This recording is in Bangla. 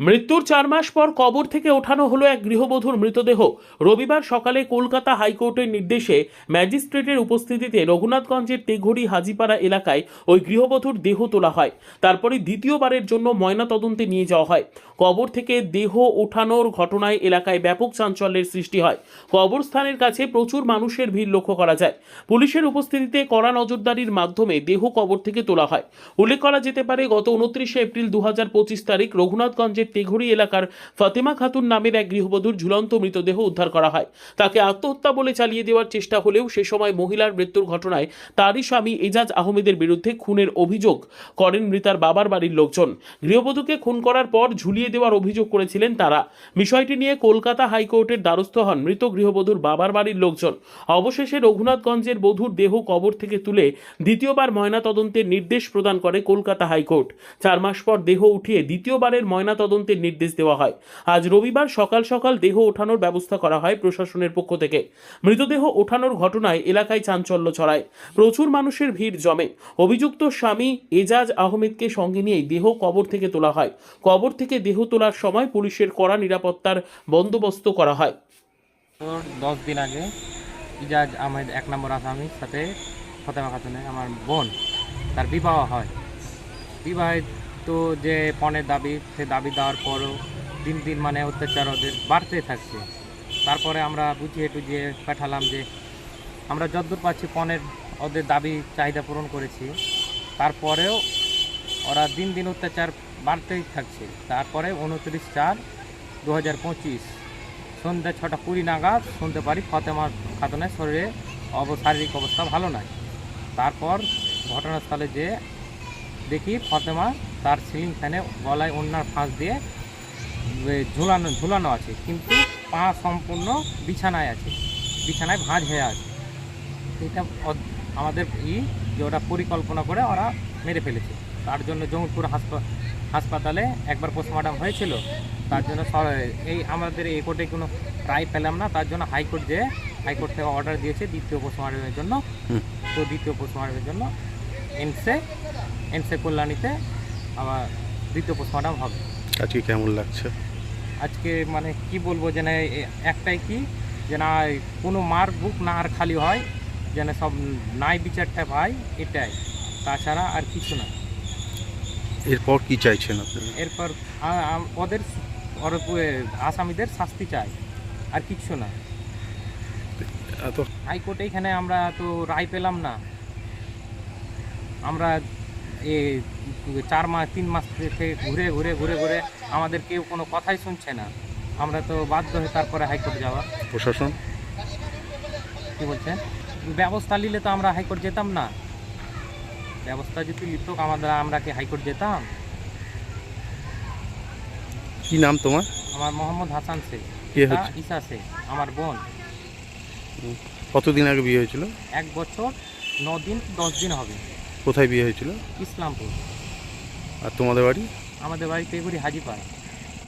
মৃত্যুর 4 মাস পর কবর থেকে ওঠানো হলো এক গৃহবধূর মৃতদেহ। রবিবার সকালে কলকাতা হাইকোর্টের নির্দেশে ম্যাজিস্ট্রেটের উপস্থিতিতে রঘুনাথগঞ্জের তেঘড়ি হাজিপাড়া এলাকায় ওই গৃহবধূর দেহ তোলা হয়। তারপরে দ্বিতীয়বারের জন্য ময়নাতদন্তে নিয়ে যাওয়া হয়। কবর থেকে দেহ ওঠানোর ঘটনায় এলাকায় ব্যাপক চাঞ্চল্যের সৃষ্টি হয়। কবরস্থানের কাছে প্রচুর মানুষের ভিড় লক্ষ্য করা যায়। পুলিশের উপস্থিতিতে কড়া নজরদারির মাধ্যমে দেহ কবর থেকে তোলা হয়। উল্লেখ করা যেতে পারে, গত 29 এপ্রিল 2025 তারিখ রঘুনাথগঞ্জের তেঘড়ি এলাকার ফাতেমা খাতুন নামের এক গৃহবধূর ঝুলন্ত মৃতদেহ উদ্ধার করা হয়। তাকে আত্মহত্যা বলে চালিয়ে দেওয়ার চেষ্টা হলেও সে সময় মহিলার মৃত্যুর ঘটনায় তারই স্বামী এজাজ আহমেদের বিরুদ্ধে খুনের অভিযোগ করেন মৃতার বাবার বাড়ির লোকজন। গৃহবধূকে খুন করার পর ঝুলিয়ে দেওয়ার অভিযোগ করেছিলেন তারা। বিষয়টি নিয়ে কলকাতা হাইকোর্টের দ্বারস্থ হন মৃত গৃহবধূর বাবার বাড়ির লোকজন। অবশেষে রঘুনাথগঞ্জের বধূর দেহ কবর থেকে তুলে দ্বিতীয়বার ময়নাতদন্তের নির্দেশ প্রদান করে কলকাতা হাইকোর্ট। 4 মাস পর দেহ উঠিয়ে দ্বিতীয়বারের ময়নাতদন্তের নির্দেশ দেওয়া হয়। আজ রবিবার সকাল সকাল দেহ ওঠানোর ব্যবস্থা করা হয় প্রশাসনের পক্ষ থেকে। মৃতদেহ ওঠানোর ঘটনায় এলাকায় চাঞ্চল্য ছড়ায়, প্রচুর মানুষের ভিড় জমে। অভিযুক্ত স্বামী এজাজ আহমেদকে সঙ্গে নিয়েই দেহ কবর থেকে তোলা হয়। কবর থেকে দেহ তোলার সময় পুলিশের কড়া নিরাপত্তার বন্দোবস্ত করা হয়। 10 দিন আগে এজাজ আহমেদ 1 নম্বর আসামির সাথে ফাতেমা খাতুনের আমার বোন তার বিবাহ হয়। বিবাহিত যে পণের দাবি, সে দাবি দেওয়ার পরও দিন দিন মানে অত্যাচার ওদের বাড়তে থাকছে। তারপরে আমরা বুঝিয়ে টুঝিয়ে পাঠালাম যে আমরা যতদূর পাচ্ছি পণের ওদের দাবি চাহিদা পূরণ করেছি, তারপরেও ওরা দিন দিন অত্যাচার বাড়তেই থাকছে। তারপরে 29/4/2025 সন্ধ্যা 6:20 নাগাদ শুনতে পারি ফাতেমা খাতুনের শরীরে শারীরিক অবস্থা ভালো নয়। তারপর ঘটনাস্থলে যে দেখি ফাতেমা তার সিলিং ফ্যানে গলায় ওড়নার ফাঁস দিয়ে ঝুলানো আছে, কিন্তু পা সম্পূর্ণ বিছানায় আছে, বিছানায় ভাঁজ হয়ে আছে। এটা আমাদের যে ওরা পরিকল্পনা করে ওরা মেরে ফেলেছে। তার জন্য জঙ্গিপুর হাসপাতালে একবার পোস্টমর্টম হয়েছিল। তার জন্য এই আমাদের এই কোর্টে কোনো রায় পেলাম না, তার জন্য হাইকোর্ট হাইকোর্ট থেকে অর্ডার দিয়েছে দ্বিতীয় পোস্টমর্টমের জন্য। তো দ্বিতীয় পোস্টমর্টমের জন্য এনসে কল্যাণীতে আবার দ্বিতীয় পোস্টমর্টম হবে। আজকে কেমন লাগছে? আজকে মানে কি বলবো, যেন একটাই কি, যে না কোনো মার বুক না আর খালি হয়, যেন সব নাই বিচারটা পায়, এটাই, তাছাড়া আর কিছু না। এরপর কি চাইছেন আপনারা? এরপর ওদের আসামিদের শাস্তি চাই, আর কিছু না। হাইকোর্টে এখানে আমরা তো রায় পেলাম না। আমরা 3 মাস থেকে ঘুরে ঘুরে ঘুরে ঘুরে আমাদের কেউ কোনো কথাই শুনছে না। আমরা তো বাধ্য হয়ে তারপরে হাইকোর্ট যাওয়া। প্রশাসন কী বলছেন? ব্যবস্থা নিলে তো আমরা হাইকোর্ট যেতাম না। ব্যবস্থা যদি নিত আমরা কি হাইকোর্ট যেতাম? কি নাম তোমার? আমার মোহাম্মদ হাসান শেখ, ঈশা শেখ আমার বোন। কতদিন আগে বিয়ে হয়েছিল? 1 বছর 9 দিন 10 দিন হবে। কোথায় বিয়ে হয়েছিল? ইসলামপুর। আর তোমাদের বাড়ি? আমাদের বাড়ি তেঘড়ি হাজিপাড়া।